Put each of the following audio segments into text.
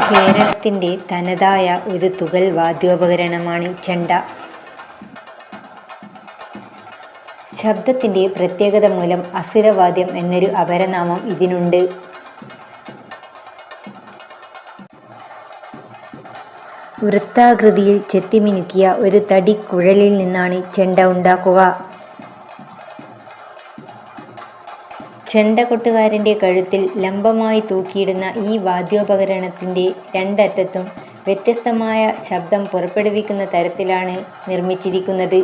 കേരളത്തിൻ്റെ തനതായ ഒരു തുകൽ വാദ്യോപകരണമാണ് ചെണ്ട. ശബ്ദത്തിൻ്റെ പ്രത്യേകത മൂലം അസുരവാദ്യം എന്നൊരു അപരനാമം ഇതിനുണ്ട്. വൃത്താകൃതിയിൽ ചെത്തിമിനുക്കിയ ഒരു തടി കുഴലിൽ നിന്നാണ് ചെണ്ട ഉണ്ടാക്കുക. ചെണ്ടകൊട്ടുകാരൻ്റെ കഴുത്തിൽ ലംബമായി തൂക്കിയിടുന്ന ഈ വാദ്യോപകരണത്തിൻ്റെ രണ്ടറ്റത്തും വ്യത്യസ്തമായ ശബ്ദം പുറപ്പെടുവിക്കുന്ന തരത്തിലാണ് നിർമ്മിച്ചിരിക്കുന്നത്.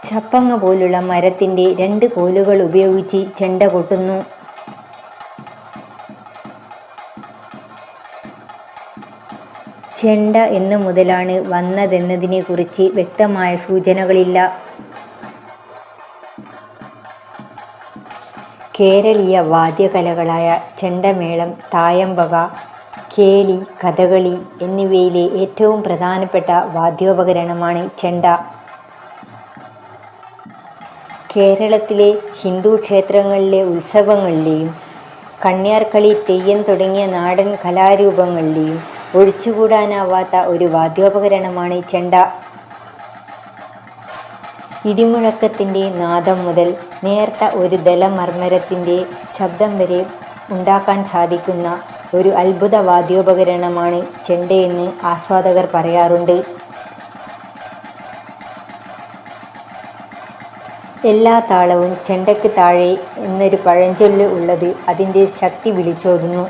ചപ്പങ്ങ പോലുള്ള മരത്തിൻ്റെ 2 കോലുകൾ ഉപയോഗിച്ച് ചെണ്ട കൊട്ടുന്നു. ചെണ്ട എന്നു മുതലാണ് വന്നതെന്നതിനെക്കുറിച്ച് വ്യക്തമായ സൂചനകളില്ല. കേരളീയ വാദ്യകലകളായ ചെണ്ടമേളം, തായമ്പക, കേളി, കഥകളി എന്നിവയിലെ ഏറ്റവും പ്രധാനപ്പെട്ട വാദ്യോപകരണമാണ് ചെണ്ട. കേരളത്തിലെ ഹിന്ദു ക്ഷേത്രങ്ങളിലെ ഉത്സവങ്ങളിലെയും കണ്യാർകളി, തെയ്യം തുടങ്ങിയ നാടൻ കലാരൂപങ്ങളിലെയും ഒഴിച്ചുകൂടാനാവാത്ത ഒരു വാദ്യോപകരണമാണ് ചെണ്ട. ഇടിമുഴക്കത്തിൻ്റെ നാദം മുതൽ നേർത്ത ഒരു ദലമർമ്മരത്തിൻ്റെ ശബ്ദം വരെ ഉണ്ടാക്കാൻ സാധിക്കുന്ന ഒരു അത്ഭുത വാദ്യോപകരണമാണ് ചെണ്ടയെന്ന് ആസ്വാദകർ പറയാറുണ്ട്. എല്ലാ താളവും ചെണ്ടയ്ക്ക് താഴെ എന്നൊരു പഴഞ്ചൊല്ല് ഉള്ളത് അതിൻ്റെ ശക്തി വിളിച്ചോതുന്നു.